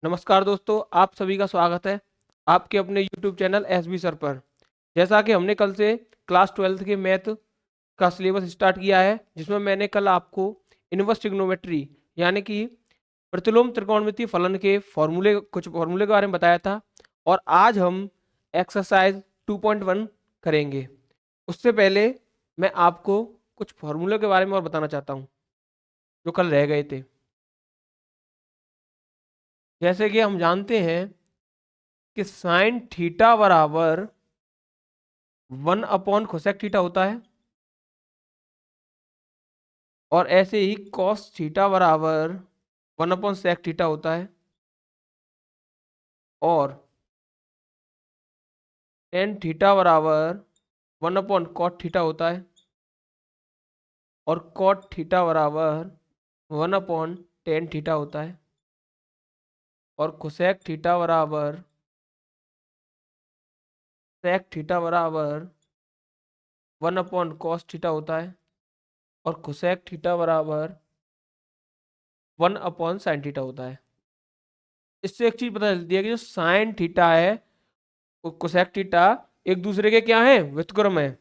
नमस्कार दोस्तों, आप सभी का स्वागत है आपके अपने YouTube चैनल एसबी सर पर। जैसा कि हमने कल से क्लास 12th के मैथ का सिलेबस स्टार्ट किया है, जिसमें मैंने कल आपको इनवर्स ट्रिग्नोमेट्री यानी कि प्रतिलोम त्रिकोणमितीय फलन के कुछ फॉर्मूले के बारे में बताया था। और आज हम एक्सरसाइज 2.1 करेंगे। उससे पहले मैं आपको कुछ फॉर्मूले के बारे में और बताना चाहता हूँ जो कल रह गए थे। जैसे कि हम जानते हैं कि साइन थीटा बराबर 1 अपॉन कोसेक थीटा होता है, और ऐसे ही कॉस थीटा बराबर 1 अपॉन सेक थीटा होता है, और टेन थीटा बराबर 1 अपॉन कॉट थीटा होता है, और कॉट थीटा बराबर 1 अपॉन टेन थीटा होता है, और कोसेक थीटा बराबर सेक थीटा बराबर 1 अपॉन कॉस थीटा होता है, और कोसेक थीटा बराबर 1 अपॉन साइन थीटा होता है। इससे एक चीज पता चलती है कि जो साइन थीटा है और कोसेक थीटा एक दूसरे के क्या है, व्युत्क्रम है।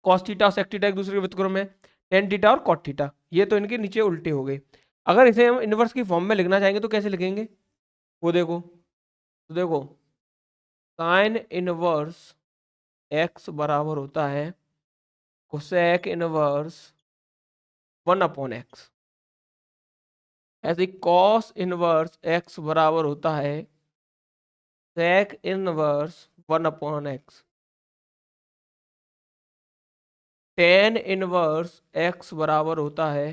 कॉस थीटा और सेक थीटा एक दूसरे के व्युत्क्रम है। टेन थीटा और कॉट थीटा ये तो इनके नीचे उल्टे हो गए। अगर इसे हम इनवर्स की फॉर्म में लिखना चाहेंगे तो कैसे लिखेंगे, वो देखो। तो देखो, साइन इनवर्स एक्स बराबर होता है कोसेक इनवर्स 1 अपॉन एक्स। ऐसे कॉस इनवर्स एक्स बराबर होता है sec inverse 1 upon X. Tan inverse x बराबर होता है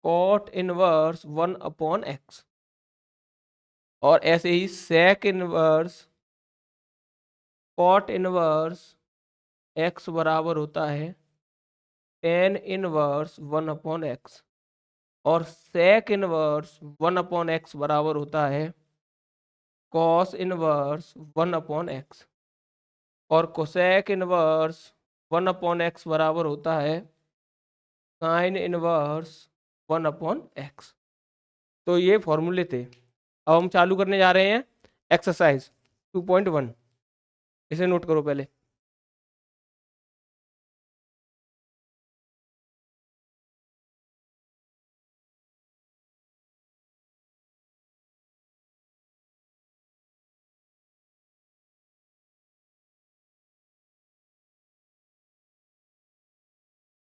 कॉट इनवर्स 1 अपॉन एक्स। और ऐसे ही sec inverse cot inverse x बराबर होता है टेन इनवर्स 1 अपॉन एक्स। और सेक इनवर्स 1 अपॉन एक्स बराबर होता है कॉस इनवर्स 1 अपॉन एक्स। और कोसेक इनवर्स 1 अपॉन एक्स बराबर होता है साइन इनवर्स 1 अपॉन एक्स। तो ये फॉर्मूले थे। अब हम चालू करने जा रहे हैं एक्सरसाइज 2.1। इसे नोट करो पहले।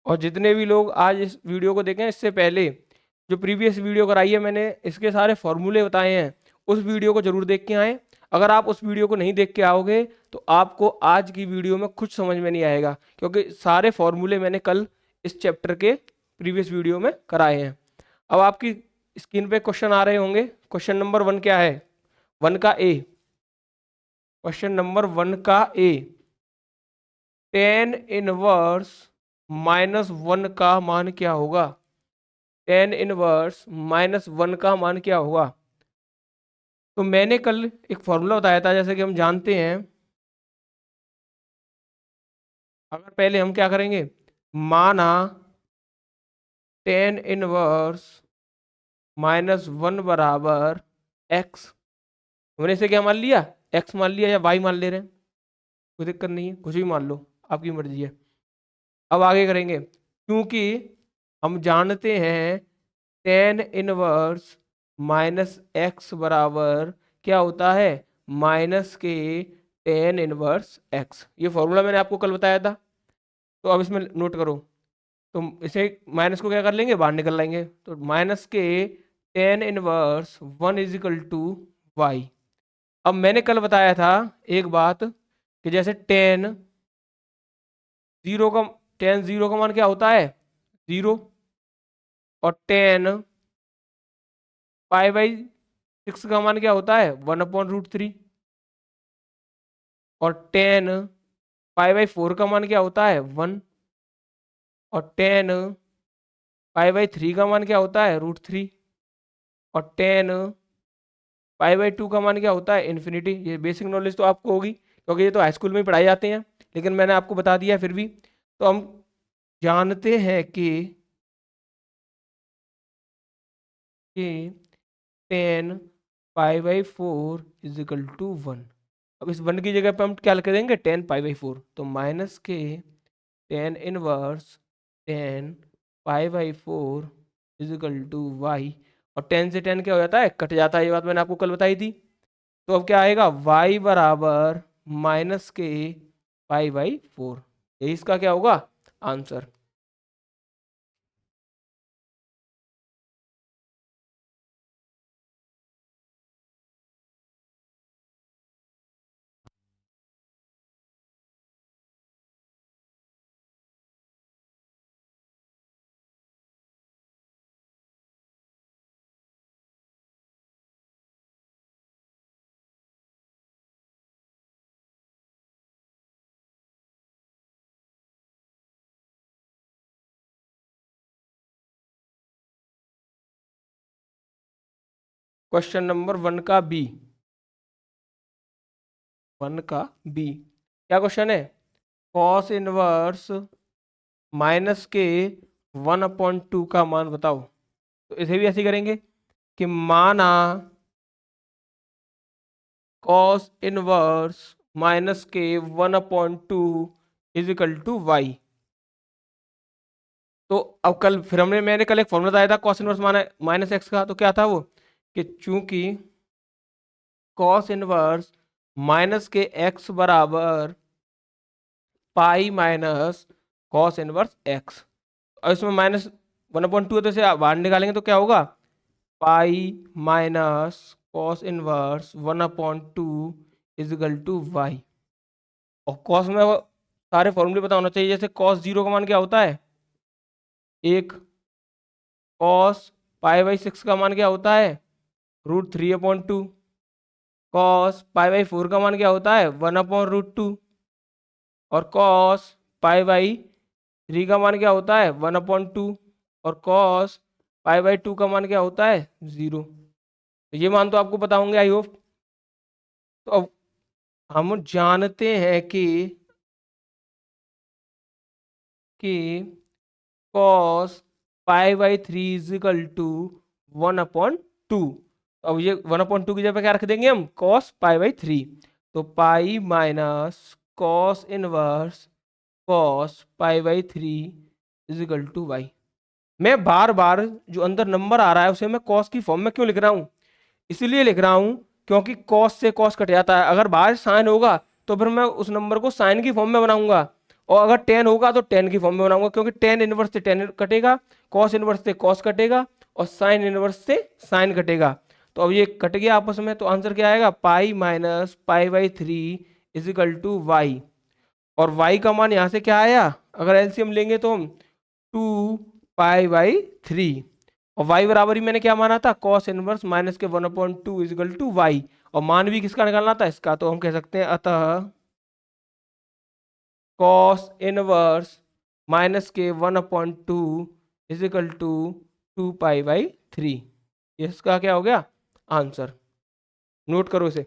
और जितने भी लोग आज इस वीडियो को देखें, इससे पहले जो प्रीवियस वीडियो कराई है मैंने, इसके सारे फॉर्मूले बताए हैं, उस वीडियो को जरूर देख के आए। अगर आप उस वीडियो को नहीं देख के आओगे तो आपको आज की वीडियो में कुछ समझ में नहीं आएगा, क्योंकि सारे फॉर्मूले मैंने कल इस चैप्टर के प्रीवियस वीडियो में कराए हैं। अब आपकी स्क्रीन पे क्वेश्चन आ रहे होंगे। क्वेश्चन नंबर 1 क्या है, 1 का ए। क्वेश्चन नंबर 1 का ए, टेन इनवर्स -1 का मान क्या होगा। टेन इनवर्स -1 का मान क्या होगा। तो मैंने कल एक फॉर्मूला बताया था, जैसे कि हम जानते हैं। अगर पहले हम क्या करेंगे, माना टेन इनवर्स -1 बराबर एक्स। हमने इसे क्या मान लिया, एक्स मान लिया या वाई मान ले रहे हैं, कोई दिक्कत नहीं है, कुछ भी मान लो, आपकी मर्जी है। अब आगे करेंगे, क्योंकि हम जानते हैं टेन इनवर्स -एक्स बराबर क्या होता है, माइनस के टेन इनवर्स एक्स। ये फॉर्मूला मैंने आपको कल बताया था। तो अब इसमें नोट करो। तो इसे माइनस को क्या कर लेंगे, बाहर निकल लेंगे। तो माइनस के टेन इनवर्स 1 = y। अब मैंने कल बताया था एक बात, कि जैसे जीरो का टेन जीरो का मान क्या होता है, 0। और टेन पाई/6 का मान क्या होता है, 1/√3। और टेन पाई/4 का मान क्या होता है, 1। और टेन पाई/3 का मान क्या होता है, √3। और टेन पाई/2 का मान क्या होता है, इन्फिनिटी। ये बेसिक नॉलेज तो आपको होगी, क्योंकि ये तो हाई स्कूल में ही पढ़ाए जाते हैं, लेकिन मैंने आपको बता दिया फिर भी। तो हम जानते हैं कि टेन π/4 इज इक्वल टू 1। अब इस 1 की जगह पे हम क्या लिख देंगे, 10 π/4, तो माइनस के tan inverse 10 π/4 is equal to y। और 10 से 10 क्या हो जाता है, कट जाता है, ये बात मैंने आपको कल बताई थी। तो अब क्या आएगा, y बराबर माइनस के π/4, यही इसका क्या होगा आंसर। क्वेश्चन नंबर 1 का बी, 1 का बी क्या क्वेश्चन है, कॉस इनवर्स माइनस के 1/2 का मान बताओ। तो इसे भी ऐसे ही करेंगे कि माना कॉस इनवर्स माइनस के 1/2 इज इक्वल टू वाई। तो अब कल फिर मैंने कल एक फॉर्मूला बताया था कॉस इनवर्स माइनस एक्स का, तो क्या था वो, कि चूंकि कॉस इनवर्स माइनस के एक्स बराबर पाई माइनस कॉस इनवर्स एक्स, और इसमें माइनस 1/2 है तो इसे बाहर निकालेंगे तो क्या होगा, pi minus cos inverse 1/2 is equal to Y. और कॉस में वो सारे फॉर्मूले पता होना चाहिए, जैसे कॉस 0 का मान क्या होता है 1, कॉस π/6 का मान क्या होता है √3/2, कॉस π/4 का मान क्या होता है 1/√2, और कॉस π/3 का मान क्या होता है 1/2, और कॉस π/2 का मान क्या होता है 0। तो ये मान तो आपको पता होंगे आई होप। तो अब हम जानते हैं कि cos π/3 इज इक्वल टू 1/2। अब ये 1/2 की जगह क्या रख देंगे हम, cos π/3, तो pi minus cos inverse cos π/3 is equal to y. मैं बार बार जो अंदर नंबर आ रहा है उसे मैं cos की फॉर्म में क्यों लिख रहा हूँ, इसलिए लिख रहा हूँ क्योंकि cos से cos कट जाता है, अगर बाहर साइन होगा तो फिर मैं उस नंबर को साइन की फॉर्म में बनाऊंगा, और अगर टेन होगा तो टेन की फॉर्म में बनाऊंगा, क्योंकि टेन इनवर्स से टेन कटेगा, कॉस इनवर्स से कॉस कटेगा, और साइन इनवर्स से साइन कटेगा। तो अब ये कट गया आपस में, तो आंसर क्या आएगा, pi minus π/3 is equal to Y. और y का मान यहाँ से क्या आया, अगर एलसीएम लेंगे तो हम 2π/3, और y बराबर ही मैंने क्या माना था, cos इनवर्स माइनस के 1/2 इज इक्वल टू वाई, और मान भी किसका निकालना था इसका, तो हम कह सकते हैं अतः cos इनवर्स माइनस के 1/2 इज इक्वल टू 2π/3, इसका क्या हो गया आंसर। नोट करो इसे।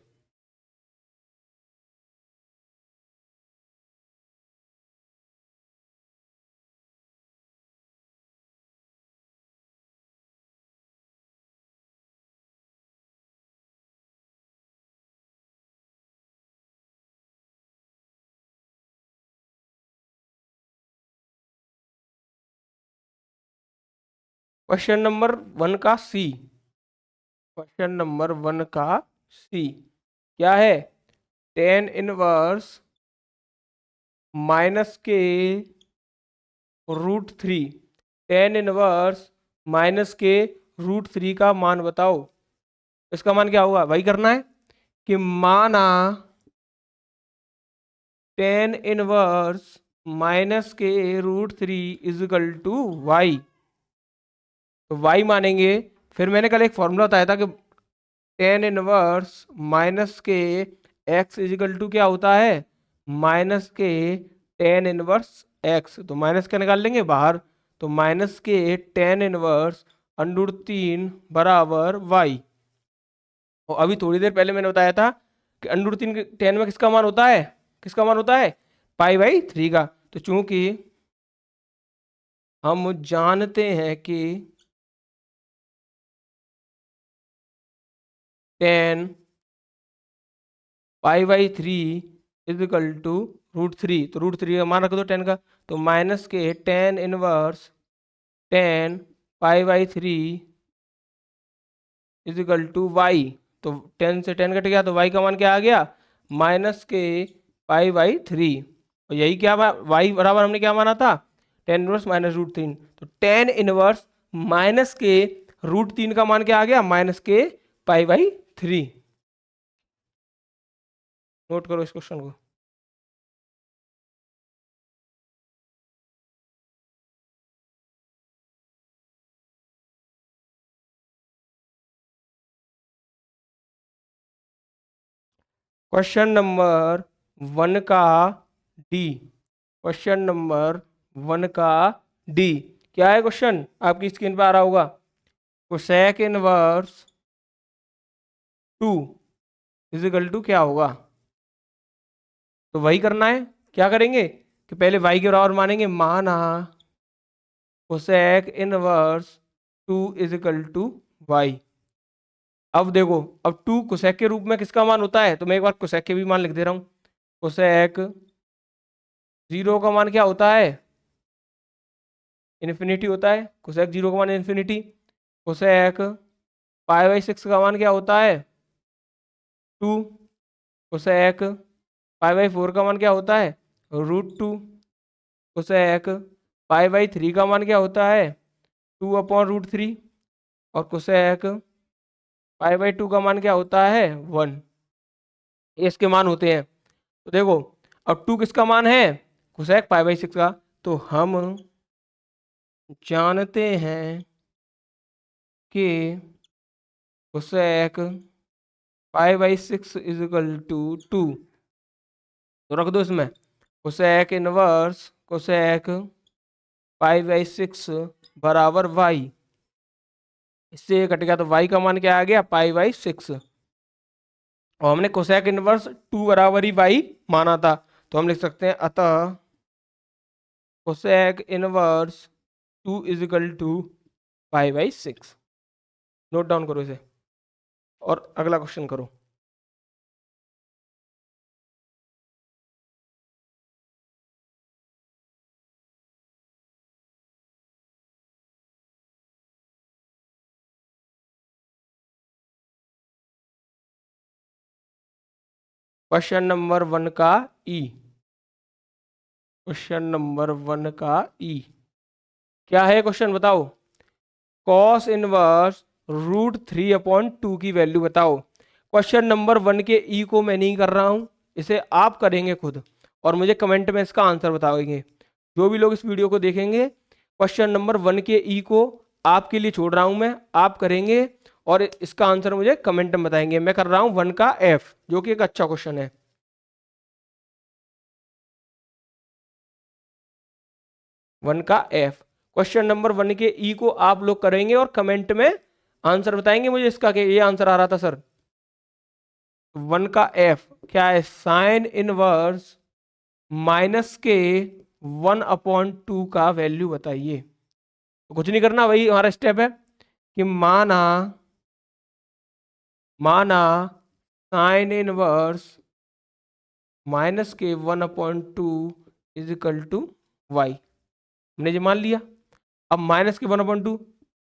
क्वेश्चन नंबर 1 का सी, क्वेश्चन नंबर 1 का सी क्या है, टेन इनवर्स माइनस के √3, टेन इनवर्स माइनस के √3 का मान बताओ। इसका मान क्या होगा, वही करना है कि माना टेन इनवर्स माइनस के √3 इज इक्वल टू वाई। तो वाई मानेंगे, फिर मैंने कल एक फॉर्मूला बताया था कि टेन इनवर्स माइनस के एक्स इज इक्वल टू क्या होता है, माइनस के टेन इनवर्स एक्स, तो माइनस का निकाल लेंगे बाहर, तो माइनस के टेन इनवर्स √3 बराबर वाई। और अभी थोड़ी देर पहले मैंने बताया था कि √3 टेन में किसका मान होता है, किसका मान होता है π/3 का। तो चूंकि हम जानते हैं कि 10 π/3 इज इक्वल टू √3। तो √3 का मान रख दो 10 का, तो माइनस के 10 inverse 10 π/3 is equal to Y. तो 10 से 10 कट गया तो वाई का मान क्या आ गया, माइनस के π/3। और यही क्या वाई बराबर हमने क्या माना था, 10 इनवर्स माइनस √3। तो 10 इनवर्स माइनस के √3 का मान क्या आ गया, माइनस के π/3। नोट करो इस क्वेश्चन को। क्वेश्चन नंबर 1 का डी, क्वेश्चन नंबर 1 का डी क्या है क्वेश्चन, आपकी स्क्रीन पर आ रहा होगा। Cosec inverse 2 is equal to क्या होगा, तो वही करना है। क्या करेंगे कि पहले y के बराबर मानेंगे, माना cosec inverse 2 is equal to Y. अब देखो, अब 2 कोसेक के रूप में किसका मान होता है, तो मैं एक बार कोसेक के भी मान लिख दे रहा हूं। कोसेक 0 का मान क्या होता है, इन्फिनिटी होता है। कोसेक 0 का मान इन्फिनिटी। कोसेक π/6 का मान क्या होता है, 2। कोसेक π/4 का मान क्या होता है, √2। कोसेक π/3 का मान क्या होता है, 2/√3। और कोसेक π/2 का मान क्या होता है, 1। ये इसके मान होते हैं। तो देखो, अब 2 किसका मान है, कोसेक π/6 का। तो हम जानते हैं कि कोसेक π/6 इज इक्वल टू 2। तो रख दो इसमें कोसेक इनवर्स कोसेक π/6 बराबर वाई। इससे ये कट गया तो y का मान क्या आ गया, π/6। और हमने कोसेक इनवर्स 2 बराबर ही y माना था, तो हम लिख सकते हैं अतः cosec inverse 2 is equal to π/6। Note down करो इसे और अगला क्वेश्चन करो। क्वेश्चन नंबर 1 का ई, क्वेश्चन नंबर 1 का ई क्या है क्वेश्चन बताओ। कॉस इनवर्स √3/2 की वैल्यू बताओ। क्वेश्चन नंबर 1 के ई को मैं नहीं कर रहा हूं, इसे आप करेंगे खुद और मुझे कमेंट में इसका आंसर बताओगे। जो भी लोग इस वीडियो को देखेंगे, क्वेश्चन नंबर 1 के ई को आपके लिए छोड़ रहा हूं मैं, आप करेंगे और इसका आंसर मुझे कमेंट में बताएंगे। मैं कर रहा हूं 1 का एफ, जो कि एक अच्छा क्वेश्चन है। 1 का एफ, क्वेश्चन नंबर 1 के ई को आप लोग करेंगे और कमेंट में आंसर बताएंगे मुझे इसका, कि ये आंसर आ रहा था सर। 1 का एफ क्या है, साइन इनवर्स माइनस के 1/2 का वैल्यू बताइए। तो कुछ नहीं करना, वही हमारा स्टेप है कि माना साइन इनवर्स माइनस के 1/2 इज इक्वल टू वाई। हमने ये मान लिया। अब माइनस के 1/2,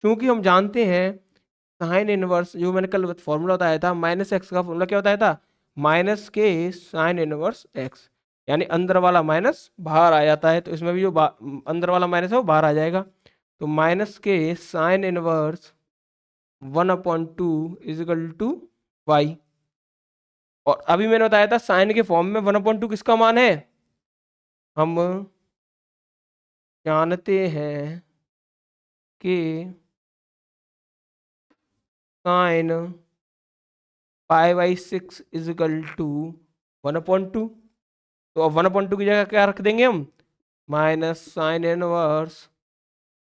क्योंकि हम जानते हैं साइन इनवर्स, जो मैंने कल फॉर्मूला बताया था, माइनस एक्स का फॉर्मूला क्या बताया था, माइनस के साइन इनवर्स एक्स, यानी अंदर वाला माइनस बाहर आ जाता है। तो इसमें भी जो अंदर वाला माइनस है वो बाहर आ जाएगा। तो माइनस के sine inverse 1/2 is equal to Y. और अभी मैंने बताया था साइन के फॉर्म में 1/2 किसका मान है, हम जानते हैं कि साइन π/6 इज इक्वल टू 1/2। तो अब 1/2 की जगह क्या रख देंगे हम, minus sine inverse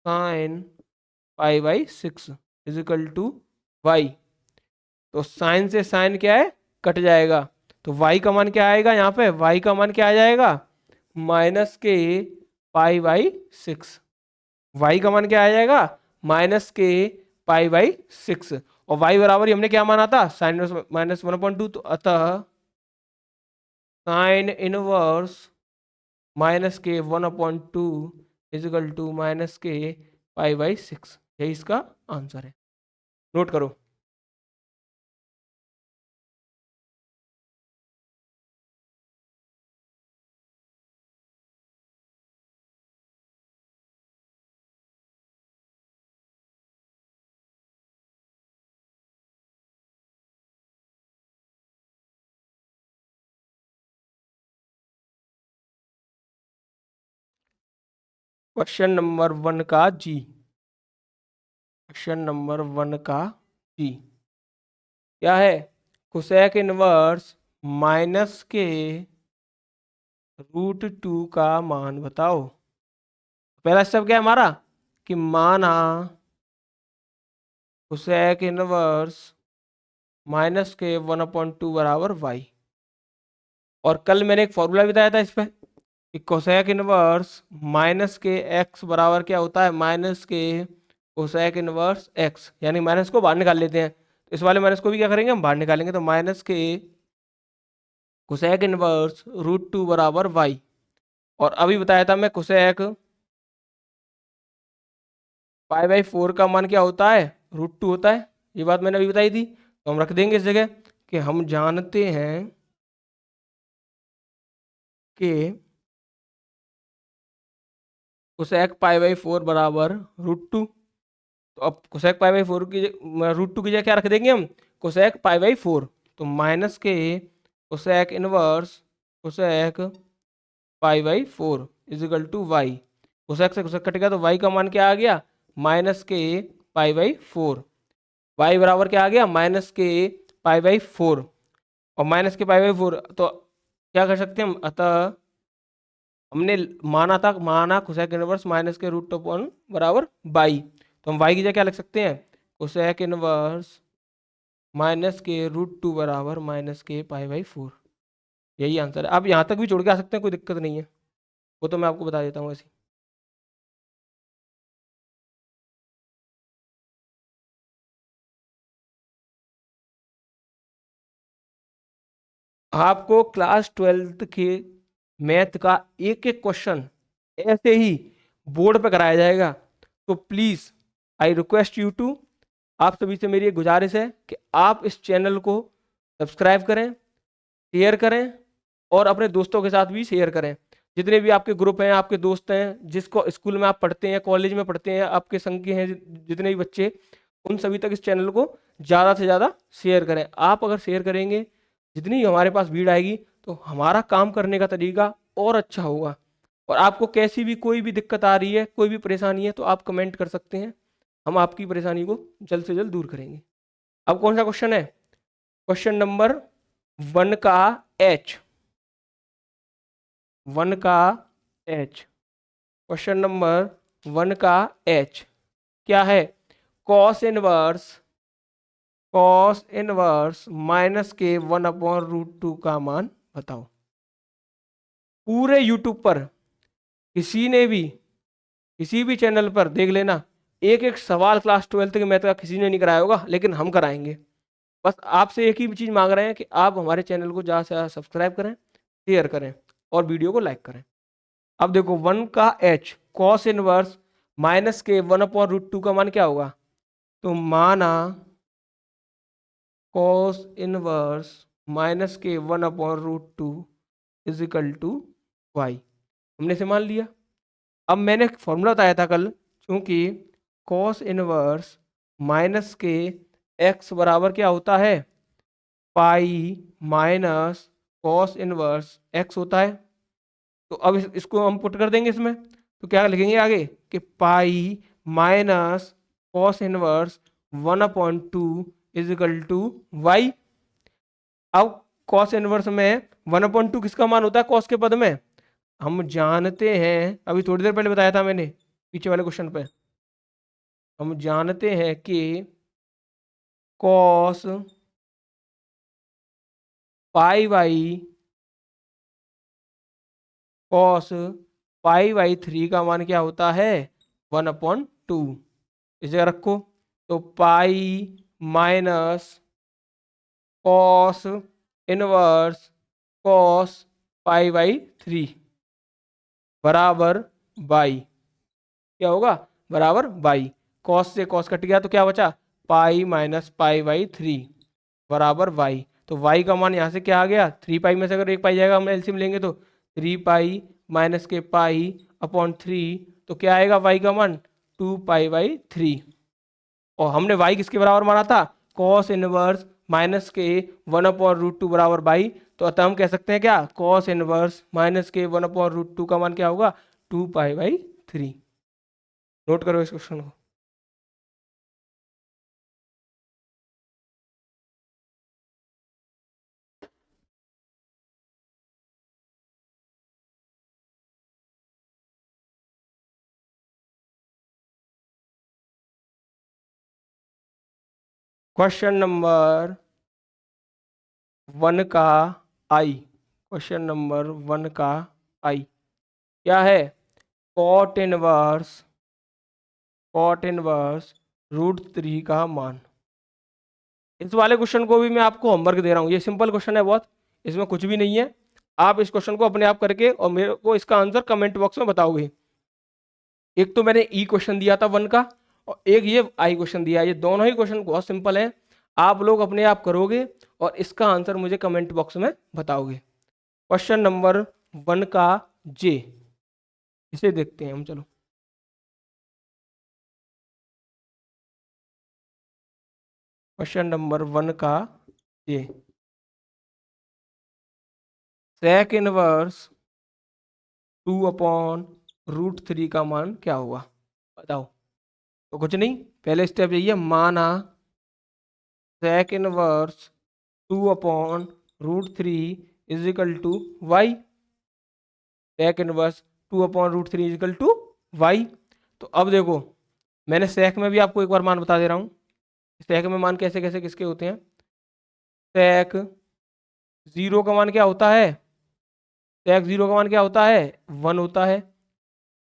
sine π/6 is equal to Y. तो साइन से साइन क्या है, कट जाएगा। तो y का मान क्या आएगा, यहाँ पे y का मान क्या आ जाएगा, माइनस के π/6। y का मान क्या आ जाएगा, माइनस के π/6। और y बराबर ही हमने क्या माना था, साइन इनवर्स माइनस 1/2, तो अतः साइन इनवर्स माइनस के 1/2 इजिकल टू माइनस के π/6, यही इसका आंसर है। नोट करो। क्वेश्चन नंबर 1 का जी, क्वेश्चन नंबर 1 का जी क्या है, कोसेक इनवर्स माइनस के √2 का मान बताओ। पहला स्टेप क्या है हमारा, कि माना कोसेक इनवर्स माइनस के 1/2 बराबर y। और कल मैंने एक फॉर्मूला बताया था इस पे, कि कोसेक इनवर्स माइनस के x बराबर क्या होता है, माइनस के कोसेक इनवर्स x, यानी माइनस को बाहर निकाल लेते हैं, तो इस वाले माइनस को भी क्या करेंगे, हम बाहर निकालेंगे, तो माइनस के कोसेक इनवर्स √2 बराबर y। और अभी बताया था मैं कोसेक π/4 का मान क्या होता है, √2 होता है, ये बात मैंने अभी बताई थी। तो हम रख देंगे इस जगह कि हम जानते हैं कि कोसेक π/4 बराबर √2। तो अब कोसेक π/4 की √2 की जगह क्या रख देंगे हम, कोसेक π/4। तो माइनस के cosec inverse cosec π/4 is equal to y. Cosec से कोसेक कटेगा तो वाई का मान क्या आ गया, माइनस के π/4। वाई बराबर क्या आ गया, माइनस के π/4। और माइनस के π/4 तो क्या कर सकते हैं हम, अतः हमने माना कोसेक इनवर्स माइनस के √2 बराबर बाई। तो हम वाई की जगह क्या लिख सकते हैं, कोसेक इनवर्स माइनस के √2 बराबर माइनस के π/4, यही आंसर है। आप यहाँ तक भी जोड़ के आ सकते हैं, कोई दिक्कत नहीं है, वो तो मैं आपको बता देता हूँ ऐसे। आपको क्लास 12th के मैथ का एक एक क्वेश्चन ऐसे ही बोर्ड पे कराया जाएगा। तो please I request you to, आप सभी से मेरी एक गुजारिश है कि आप इस चैनल को सब्सक्राइब करें, शेयर करें और अपने दोस्तों के साथ भी शेयर करें। जितने भी आपके ग्रुप हैं, आपके दोस्त हैं, जिसको स्कूल में आप पढ़ते हैं, कॉलेज में पढ़ते हैं, आपके संग के हैं जितने भी बच्चे, उन सभी तक इस चैनल को ज़्यादा से ज़्यादा शेयर करें। आप अगर शेयर करेंगे, जितनी हमारे पास भीड़ आएगी, तो हमारा काम करने का तरीका और अच्छा होगा। और आपको कैसी भी कोई भी दिक्कत आ रही है, कोई भी परेशानी है, तो आप कमेंट कर सकते हैं, हम आपकी परेशानी को जल्द से जल्द दूर करेंगे। अब कौन सा क्वेश्चन है, क्वेश्चन नंबर 1 का एच, 1 का एच, क्वेश्चन नंबर 1 का एच क्या है, कॉस इनवर्स माइनस के 1/√2 का मान बताओ। पूरे यूट्यूब पर किसी ने भी किसी भी चैनल पर देख लेना, एक एक सवाल क्लास 12th के मैथ का किसी ने नहीं कराया होगा, लेकिन हम कराएंगे। बस आपसे एक ही चीज मांग रहे हैं कि आप हमारे चैनल को ज़्यादा से ज़्यादा सब्सक्राइब करें, शेयर करें और वीडियो को लाइक करें। अब देखो 1 का एच, कॉस इनवर्स माइनस के 1/√2 का मान क्या होगा, तो माना कॉस इनवर्स माइनस के 1/√2 इजिकल टू वाई, हमने इसे मान लिया। अब मैंने एक फॉर्मूला बताया था कल, क्योंकि कॉस इनवर्स माइनस के एक्स बराबर क्या होता है, पाई माइनस कॉस इनवर्स एक्स होता है। तो अब इसको हम पुट कर देंगे इसमें, तो क्या लिखेंगे आगे कि pi minus cos inverse 1/2 is equal to Y. अब कॉस इनवर्स में 1/2 किसका मान होता है कॉस के पद में, हम जानते हैं, अभी थोड़ी देर पहले बताया था मैंने पीछे वाले क्वेश्चन पे, हम जानते हैं कि कॉस π/3 का मान क्या होता है, 1/2। इस जगह रखो, तो pi minus cos inverse cos pi by 3 बराबर बाई, क्या होगा, बराबर बाई। कॉस से कॉस कट गया तो क्या बचा, पाई माइनस पाई बाई 3 बराबर वाई। तो वाई का मान यहाँ से क्या आ गया, 3 पाई में से अगर एक पाई जाएगा हम एलसीएम लेंगे तो 3 पाई माइनस के पाई अपॉन 3, तो क्या आएगा वाई का मान 2 पाई बाई 3। और हमने वाई किसके बराबर माना था, कॉस इनवर्स माइनस के 1/√2 बराबर बाई। तो अतः हम कह सकते हैं क्या, कॉस इनवर्स माइनस के 1/√2 का मान क्या होगा, 2 पाई बाई 3। नोट करो इस क्वेश्चन को। क्वेश्चन नंबर 1 का आई, क्वेश्चन नंबर 1 का आई क्या है, कॉट इनवर्स √3 का मान। इस वाले क्वेश्चन को भी मैं आपको होमवर्क दे रहा हूँ, ये सिंपल क्वेश्चन है बहुत, इसमें कुछ भी नहीं है। आप इस क्वेश्चन को अपने आप करके और मेरे को इसका आंसर कमेंट बॉक्स में बताओगे। एक तो मैंने ई क्वेश्चन दिया था 1 का, और एक ये आई क्वेश्चन दिया है, ये दोनों ही क्वेश्चन बहुत सिंपल हैं। आप लोग अपने आप करोगे और इसका आंसर मुझे कमेंट बॉक्स में बताओगे। क्वेश्चन नंबर 1 का जे, इसे देखते हैं हम, चलो। क्वेश्चन नंबर 1 का जे, सेक इनवर्स 2/√3 का मान क्या होगा, बताओ। तो कुछ नहीं, पहले स्टेप यही है, माना sec inverse 2/√3 is equal to Y. Sec inverse 2/√3 is equal to Y. तो अब देखो, मैंने सेक में भी आपको एक बार मान बता दे रहा हूँ, सेक में मान कैसे कैसे किसके होते हैं। सेक 0 का मान क्या होता है, सेक 0 का मान क्या होता है, 1 होता है।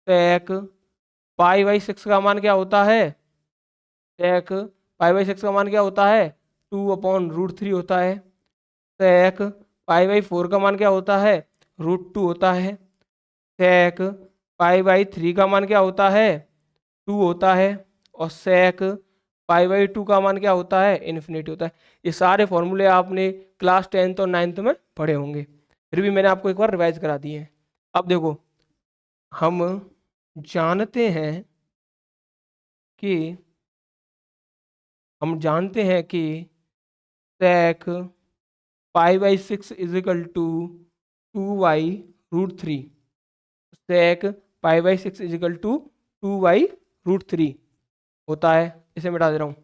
सेक पाई बाई 6 का मान क्या होता है, सेक पाई बाई 6 का मान क्या होता है, 2/√3 होता है। सेक पाई बाई 4 का मान क्या होता है, √2 होता है। सेक पाई बाई 3 का मान क्या होता है, 2 होता है। और सेक पाई बाई 2 का मान क्या होता है, इन्फिनिटी होता है। ये सारे फॉर्मूले आपने क्लास 10th और 9th में पढ़े होंगे, फिर भी मैंने आपको एक बार रिवाइज करा दिए हैं। अब देखो, हम जानते हैं कि sec pi by 6 is equal to 2y√3, sec pi by 6 is equal to 2y√3 होता है। इसे मिटा दे रहा हूँ।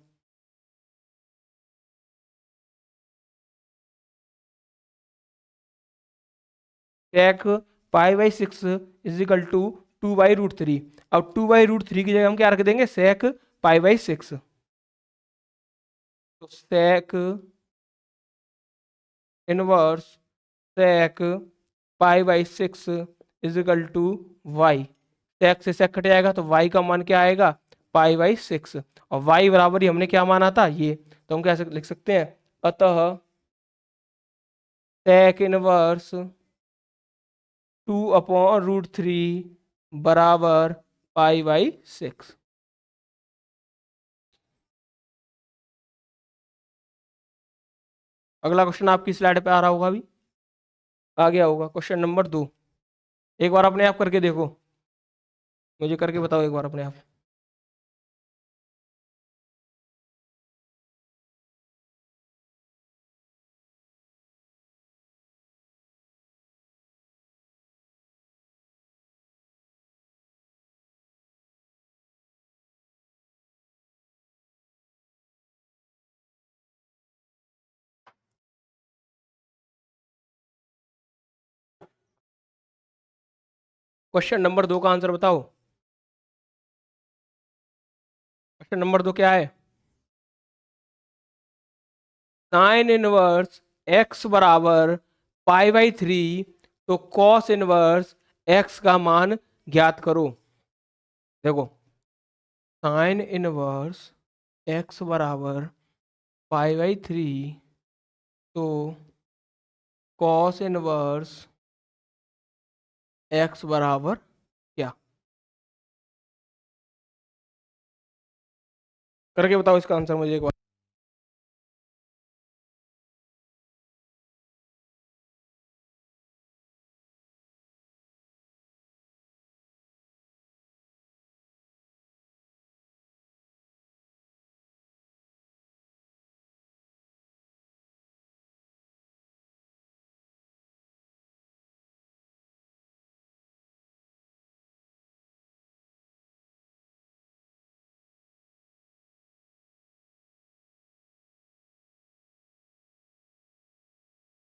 Sec pi by 6 is equal to 2y√3। अब 2y√3 की जगह हम क्या रख देंगे, सेक पाई बाई 6। तो sec inverse sec pi by 6 is equal to Y. Sec से सेक कट जाएगा तो वाई का मान क्या आएगा, पाई बाई 6। और वाई बराबर ही हमने क्या माना था, ये। तो हम क्या लिख सकते हैं, अतः सेक इनवर्स 2/√3 बराबर पाई बाई 6। अगला क्वेश्चन आपकी स्लाइड पे आ रहा होगा अभी, आ गया होगा। क्वेश्चन नंबर 2, एक बार अपने आप करके देखो, मुझे करके बताओ एक बार अपने आप। क्वेश्चन नंबर 2 का आंसर बताओ। क्वेश्चन नंबर 2 क्या है, साइन इनवर्स एक्स बराबर पाई बाई 3, तो कॉस इनवर्स एक्स का मान ज्ञात करो। देखो, साइन इनवर्स एक्स बराबर पाई/3 तो कॉस इनवर्स एक्स बराबर क्या? करके बताओ इसका आंसर मुझे एक बार।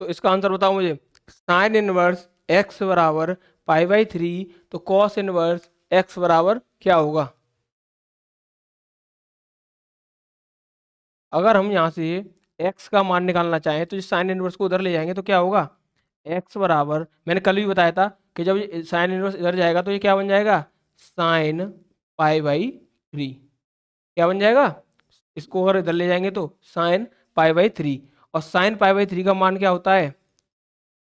तो इसका आंसर बताओ मुझे। साइन इनवर्स एक्स बराबर पाई/3 तो कॉस इनवर्स एक्स बराबर क्या होगा? अगर हम यहाँ से x का मान निकालना चाहें तो इस साइन इनवर्स को उधर ले जाएंगे तो क्या होगा? x बराबर, मैंने कल भी बताया था कि जब साइन इनवर्स इधर जाएगा तो ये क्या बन जाएगा? साइन पाई/3। क्या बन जाएगा? इसको अगर इधर ले जाएंगे तो साइन पाई/3। और साइन पाई/3 का मान क्या होता है?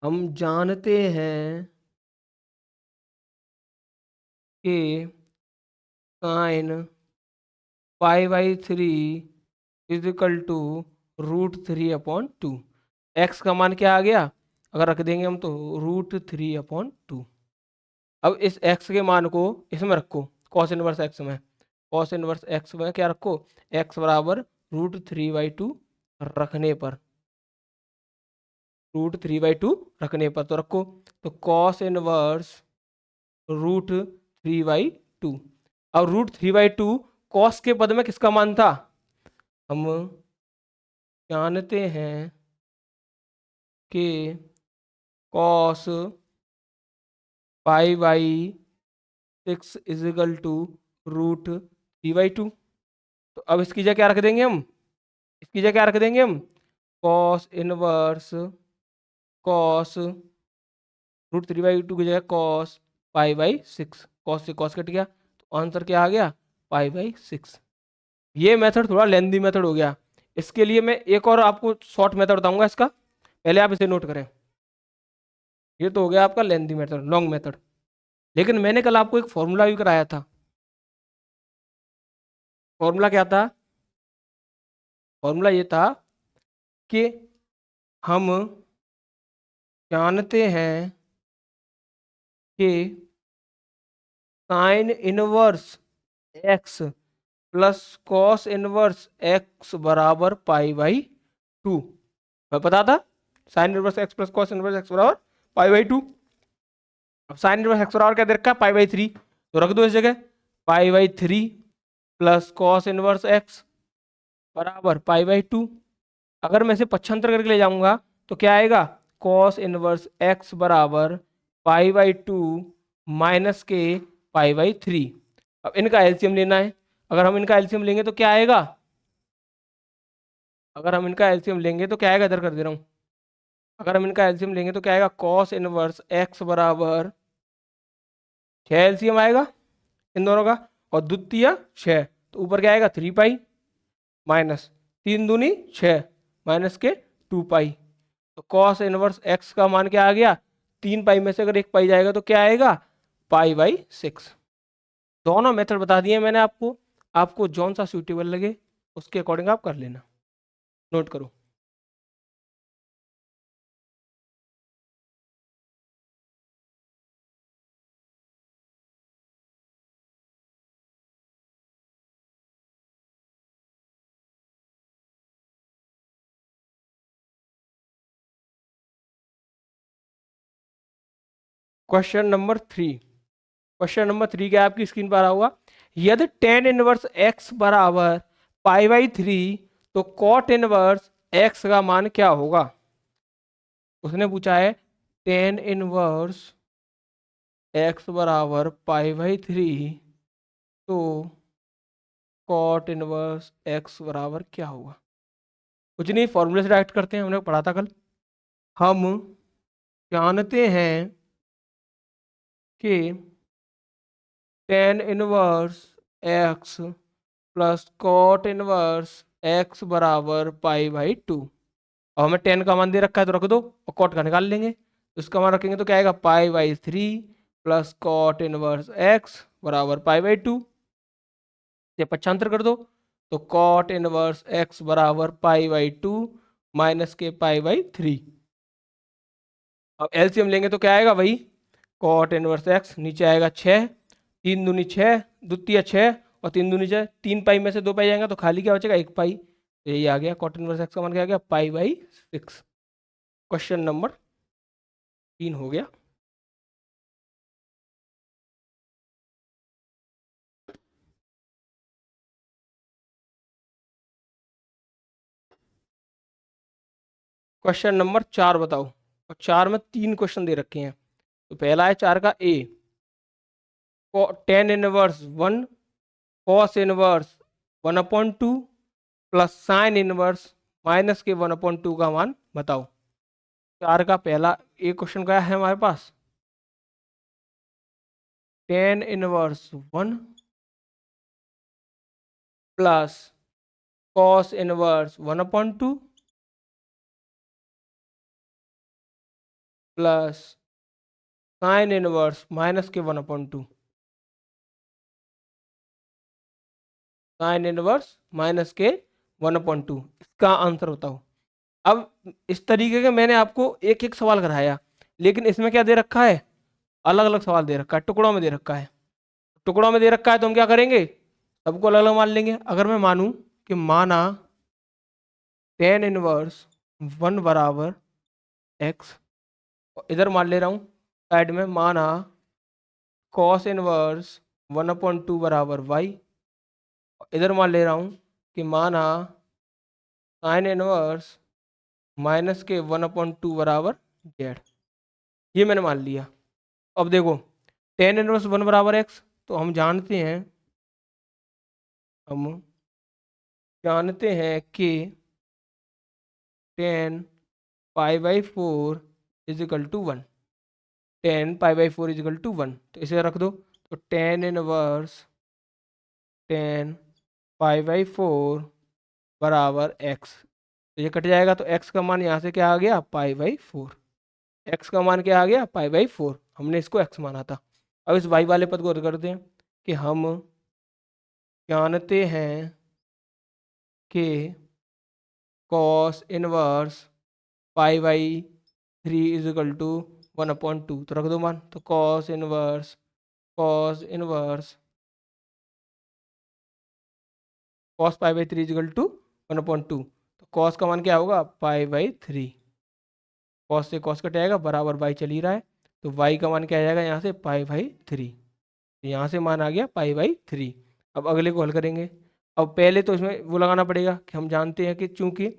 हम जानते हैं कि साइन पाई/3 इज इक्वल टू √3/2। एक्स का मान क्या आ गया? अगर रख देंगे हम तो √3/2। अब इस एक्स के मान को इसमें रखो, कॉस इनवर्स एक्स में। कॉस इनवर्स एक्स में क्या रखो? एक्स बराबर √3/2 रखने पर, √3/2 रखने पर तो रखो। तो कॉस इनवर्स √3/2। अब √3/2 कॉस के पद में किसका मान था? हम जानते हैं कि कॉस पाई/6 इज इक्वल टू √3/2। तो अब इसकी जगह क्या रख देंगे हम? इसकी जगह क्या रख देंगे हम? कॉस इनवर्स कॉस √3/2 की जगह कॉस पाई/6। कॉस से कॉस कट गया तो आंसर क्या आ गया? पाई/6। ये मेथड थोड़ा लेंदी मेथड हो गया। इसके लिए मैं एक और आपको शॉर्ट मेथड बताऊंगा इसका, पहले आप इसे नोट करें। ये तो हो गया आपका लेंदी मेथड, लॉन्ग मेथड। लेकिन मैंने कल आपको एक फॉर्मूला भी कराया था। फॉर्मूला क्या था? फॉर्मूला ये था कि हम जानते हैं कि sine inverse X plus cos inverse x बराबर पाई/2। मैं पता था sine inverse X plus cos inverse x बराबर पाई/2। अब साइन इनवर्स एक्स बराबर क्या दे रखा है? पाई/3। तो रख दो इस जगह पाई/3 प्लस कॉस इनवर्स एक्स बराबर पाई/2। अगर मैं इसे पक्षांतर करके ले जाऊंगा तो क्या आएगा? कॉस इनवर्स एक्स बराबर पाई/2 माइनस के पाई/3। अब इनका एलसीएम लेना है। अगर हम इनका एलसीएम लेंगे तो क्या आएगा? अगर हम इनका एलसीएम लेंगे तो क्या आएगा? इधर कर दे रहा हूँ। अगर हम इनका एलसीएम लेंगे तो क्या आएगा? कॉस इनवर्स एक्स बराबर 6 एलसीएम आएगा इन दोनों का, और द्वितीय 6। तो ऊपर क्या आएगा? 3 पाई माइनस 3 दूनी 6 माइनस के 2 पाई। तो कॉस इनवर्स एक्स का मान क्या आ गया? 3 पाई में से अगर 1 पाई जाएगा तो क्या आएगा? पाई/6। दोनों मेथड बता दिए मैंने आपको, आपको जौन सा सूटेबल लगे उसके अकॉर्डिंग आप कर लेना। नोट करो। क्वेश्चन नंबर 3 क्या आपकी स्क्रीन पर आ हुआ? यदि टेन इनवर्स एक्स बराबर पाई/3 तो कॉट इनवर्स एक्स का मान क्या होगा? उसने पूछा है टेन इनवर्स एक्स बराबर पाई/3 तो कॉट इनवर्स एक्स बराबर क्या होगा? कुछ नहीं, फॉर्मूले से डायरेक्ट करते हैं, हमने पढ़ा था कल। हम जानते हैं कि tan inverse X plus cot inverse x बराबर पाई बाई टू। अब हमें 10 का मान दे रखा है तो रख दो और कॉट का निकाल लेंगे, तो इसका मान रखेंगे तो क्या आएगा pi by three plus cot inverse x बराबर पाई बाई टू। ये पक्षांतर कर दो तो कॉट इनवर्स एक्स बराबर पाई बाई टू माइनस के पाई बाई थ्री। अब एलसीएम लेंगे तो क्या आएगा वही कॉट इनवर्स एक्स, नीचे आएगा 6, 3 दूनी 6, द्वितीय 6 और 3 दूनी 6, 3 पाई में से 2 पाई जाएगा तो खाली क्या बचेगा 1 पाई। तो यही आ गया कॉट इनवर्स एक्स का मान क्या आ गया पाई बाई 6। क्वेश्चन नंबर 3 हो गया। क्वेश्चन नंबर 4 बताओ, और 4 में 3 क्वेश्चन दे रखे हैं। तो पहला है 4 का a, tan inverse 1 cos inverse 1/2 plus sine inverse minus के 1/2 का मान बताओ। 4 का पहला ए क्वेश्चन क्या है हमारे पास, tan inverse 1 plus cos inverse 1/2 plus sine inverse minus के 1/2, साइन इनवर्स माइनस के 1/2, इसका आंसर बताओ। अब इस तरीके के मैंने आपको एक एक सवाल कराया, लेकिन इसमें क्या दे रखा है अलग अलग सवाल दे रखा है, टुकड़ों में दे रखा है। टुकड़ों में दे रखा है तो हम क्या करेंगे सबको अलग अलग मान लेंगे। अगर मैं मानूं कि माना टेन इनवर्स 1 बराबर एक्स, इधर मान ले रहा हूं साइड में माना कॉस इनवर्स 1/2 बराबर वाई, इधर मान ले रहा हूं कि माना साइन इनवर्स माइनस के 1/2 बराबर जेड, ये मैंने मान लिया। अब देखो टेन इनवर्स 1 बराबर एक्स, तो हम जानते हैं कि tan pi by 4 is equal to 1, 10 pi by 4 is equal to 1, तो इसे रख दो। तो टेन इनवर्स 10 पाई बाई 4 बराबर एक्स, तो ये कट जाएगा तो एक्स का मान यहाँ से क्या आ गया पाई बाई 4, एक्स का मान क्या आ गया पाई बाई 4, हमने इसको एक्स माना था। अब इस वाई वाले पद को रद्द करते हैं कि हम जानते हैं कि cos inverse pi by 3 is equal to 1/2, तो रख दो मान। तो cos inverse cos pi by 3 is equal to 1/2, तो कॉस का मान क्या होगा पाई बाई 3, कॉस से कॉस कटेगा बराबर बाई चल ही रहा है, तो वाई का मान क्या आ जाएगा यहाँ से पाई बाई 3, यहाँ से मान आ गया पाई बाई 3। अब अगले को हल करेंगे। अब पहले तो इसमें वो लगाना पड़ेगा कि हम जानते हैं कि चूंकि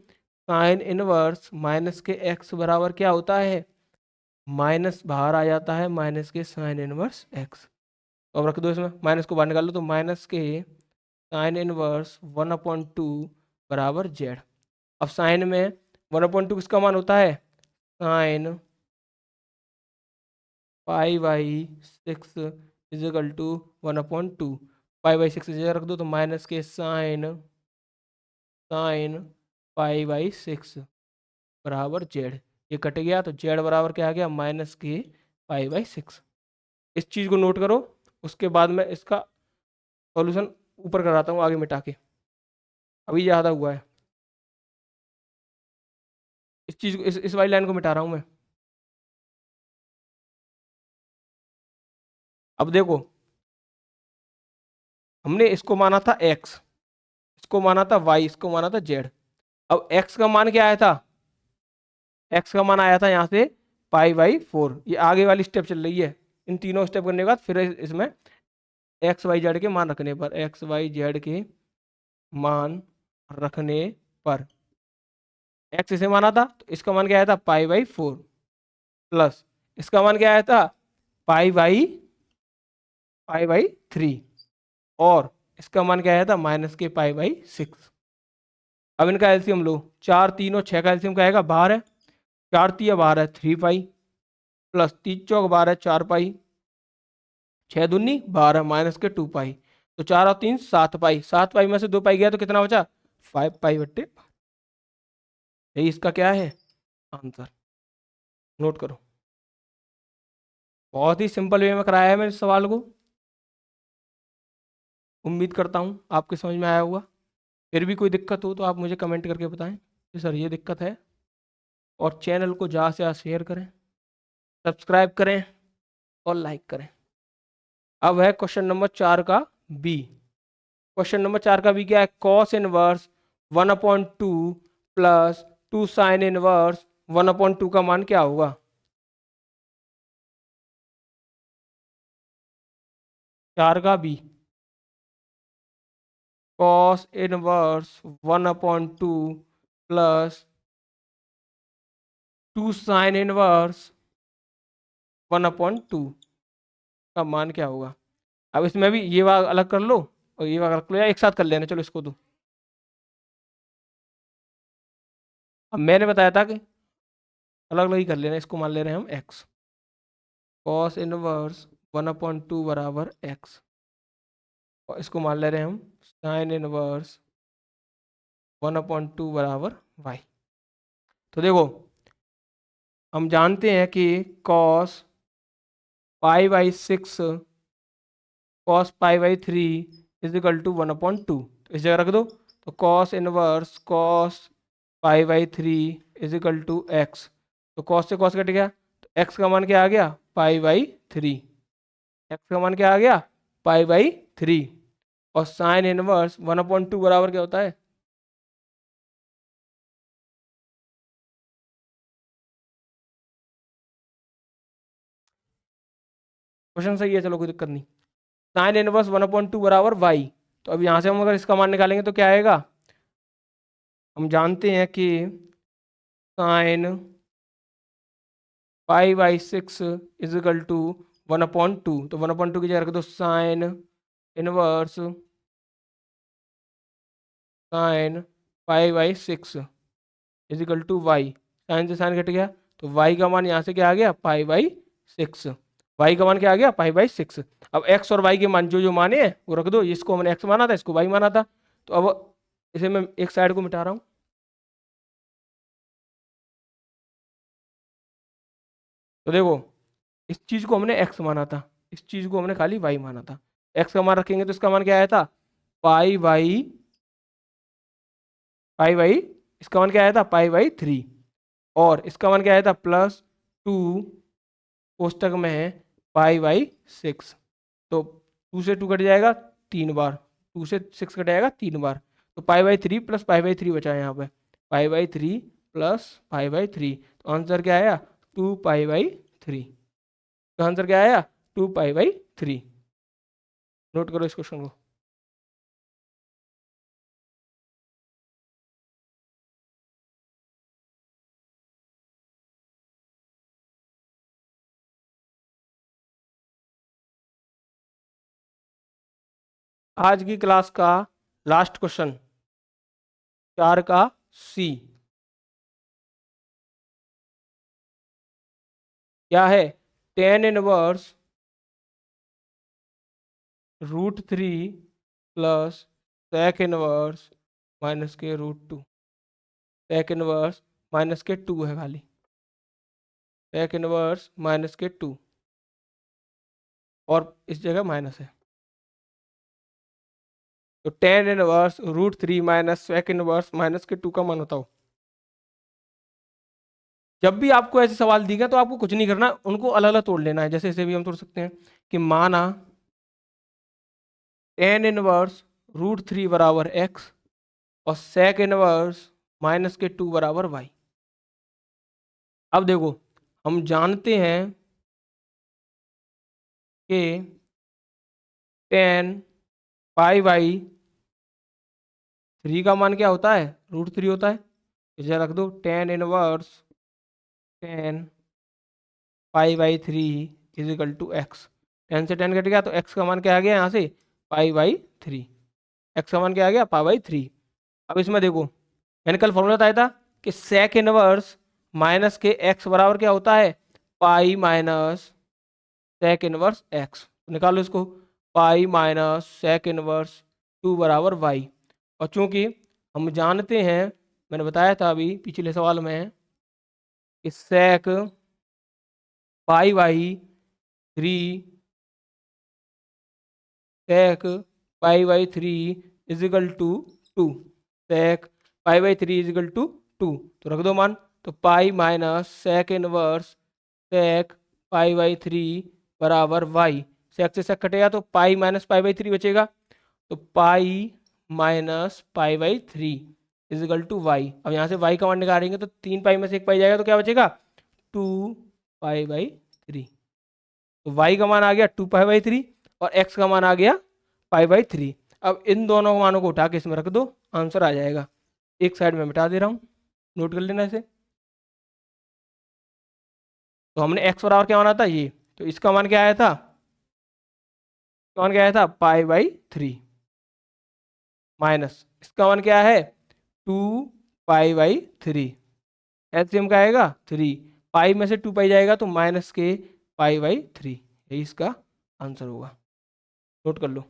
साइन इनवर्स माइनस के एक्स बराबर क्या होता है माइनस बाहर आ जाता है माइनस के साइन इनवर्स एक्स। तो अब रख दो इसमें, माइनस को बाहर निकाल लो तो माइनस के साइन इनवर्स 1/2 बराबर जेड। अब साइन में 1/2 किसका मान होता है sine pi by 6 is equal to 1/2, pi by 6 जगह रख दो तो माइनस के साइन पाई बाई 6 बराबर जेड, ये कट गया तो जेड बराबर क्या आ गया माइनस के पाई बाई 6। इस चीज़ को नोट करो, उसके बाद मैं इसका सॉल्यूशन ऊपर कराता हूँ आगे मिटा के, अभी ज़्यादा हुआ है। इस चीज़ को इस वाली लाइन को मिटा रहा हूँ मैं। अब देखो हमने इसको माना था x, इसको माना था y, इसको माना था z। अब x का मान क्या आया था, x का मान आया था यहाँ से पाई बाई 4, ये आगे वाली स्टेप चल रही है। इन तीनों स्टेप करने के बाद फिर इसमें एक्स वाई जेड के मान रखने पर, एक्स वाई जेड के मान रखने पर एक्स इसे माना था तो इसका मान क्या आया था पाई बाई 4 प्लस इसका मान क्या आया था पाई बाई 3, और इसका मान क्या आया था माइनस के पाई बाई 6। अब इनका एलसीएम लो, 4 3 और 6 का एलसीएम क्या आएगा 12 है, 4 3 12 है 3 पाई प्लस 3 चौक 12 4 पाई, 6 दूनी 12 माइनस के 2 पाई, तो 4 और 3 7 पाई, 7 पाई में से 2 पाई गया तो कितना बचा 5 पाई बट्टे, यही इसका क्या है आंसर। नोट करो, बहुत ही सिंपल वे में कराया है मैंने इस सवाल को। उम्मीद करता हूँ आपके समझ में आया होगा। फिर भी कोई दिक्कत हो तो आप मुझे कमेंट करके बताएं कि सर ये दिक्कत है। और चैनल को ज़्यादा से ज़्यादा शेयर करें, सब्सक्राइब करें और लाइक करें। अब है क्वेश्चन नंबर 4 का बी। क्वेश्चन नंबर 4 का बी क्या है, cos inverse 1/2 plus 2 sine inverse 1/2 का मान क्या होगा। 4 का B, cos inverse 1/2 plus 2 sine inverse 1/2 का मान क्या होगा। अब इसमें भी ये वाला अलग कर लो और ये वाला रख लो, या एक साथ कर लेना, चलो इसको तो। अब मैंने बताया था कि अलग अलग ही कर लेना, इसको मान ले रहे हैं हम x, कॉस इनवर्स 1/2 बराबर x, और इसको मान ले रहे हैं हम साइन इनवर्स 1/2 बराबर y। तो देखो हम जानते हैं कि cos π/6 cos π/3 is equal to 1/2, इस जगह रख दो। तो cos inverse cos π/3 is equal to x, तो cos से cos कट गया, तो x का मान क्या आ गया π/3, x का मान क्या आ गया π/3। और साइन इनवर्स 1/2 बराबर क्या होता है, क्वेश्चन सही है, चलो कोई दिक्कत नहीं। साइन इनवर्स 1/2 बराबर y। तो अब यहाँ से हम अगर इसका मान निकालेंगे तो क्या आएगा, हम जानते हैं कि साइन π/6 इज इक्वल टू 1/2, तो 1/2 की जगह रख दो sine inverse sine π/6 is equal to y, sine से साइन कट गया, तो y का मान यहाँ से क्या आ गया π/6, y का मान क्या आ गया π/6। अब x और y के मान जो जो माने हैं वो रख दो, इसको हमने x माना था, इसको y माना था। तो अब इसे मैं एक साइड को मिटा रहा हूँ। तो देखो इस चीज को हमने x माना था, इस चीज को हमने खाली y माना था। x का मान रखेंगे तो इसका मान क्या आया था पाई बाई, इसका मान क्या आया था π/3, और इसका मान क्या आया था +2 कोष्टक में है π/6। तो 2 से 2 कट जाएगा 3 बार, 2 से 6 कट जाएगा 3 बार, तो π/3 प्लस π/3 बचा है यहाँ पे, π/3 प्लस π/3, तो आंसर क्या आया 2π/3। तो आंसर क्या आया 2π/3। नोट करो इस क्वेश्चन को। आज की क्लास का लास्ट क्वेश्चन 4 का सी क्या है, tan inverse √3 plus sec inverse minus के √2, sec इनवर्स माइनस के 2 है खाली, sec इनवर्स माइनस के 2 और इस जगह माइनस है। तो tan inverse √3 minus sec inverse minus के 2 का मान बताओ। जब भी आपको ऐसे सवाल दिए गए तो आपको कुछ नहीं करना, उनको अलग अलग तोड़ लेना है। जैसे इसे भी हम तोड़ सकते हैं कि माना tan इनवर्स √3 बराबर x और sec इनवर्स माइनस के 2 बराबर y। अब देखो हम जानते हैं कि tan π/3 का मान क्या होता है √3 होता है, इसे रख दो tan inverse tan π/3 is equal to x, tan से tan कट गया तो x का मान क्या आ गया यहाँ से π/3, x का मान क्या आ गया π/3। अब इसमें देखो मैंने कल फॉर्मूला बताया था कि sec इनवर्स माइनस के x बराबर क्या होता है पाई माइनस sec इनवर्स x, निकालो इसको, पाई माइनस sec इनवर्स 2 बराबर y। और चूंकि हम जानते हैं, मैंने बताया था अभी पिछले सवाल में, कि sec pi by 3 sec pi by 3 is equal to 2, sec pi by 3 is equal to 2, तो रख दो मान। तो pi minus sec inverse sec pi by 3 बराबर वाई। sec से sec कटेगा तो पाई माइनस पाई बाई 3 बचेगा, तो pi minus pi by 3 is equal to Y. अब यहाँ से वाई का मान निकालेंगे तो 3 पाई में से 1 पाई जाएगा, तो क्या बचेगा 2 पाई बाई 3। तो वाई का मान आ गया 2 पाई बाई 3 और एक्स का मान आ गया पाई बाई 3। अब इन दोनों मानों को उठा के इसमें रख दो, आंसर आ जाएगा। एक साइड में मिटा दे रहा हूँ, नोट कर लेना इसे। तो हमने एक्स बराबर क्या माना था ये, तो इसका मान क्या आया था, इसका मान क्या आया था पाई बाई 3 माइनस इसका मान क्या है 2 पाई बाई 3। एलसीएम का आएगा 3, पाई में से 2 पाई जाएगा तो माइनस के पाई बाई 3, यही इसका आंसर होगा। नोट कर लो।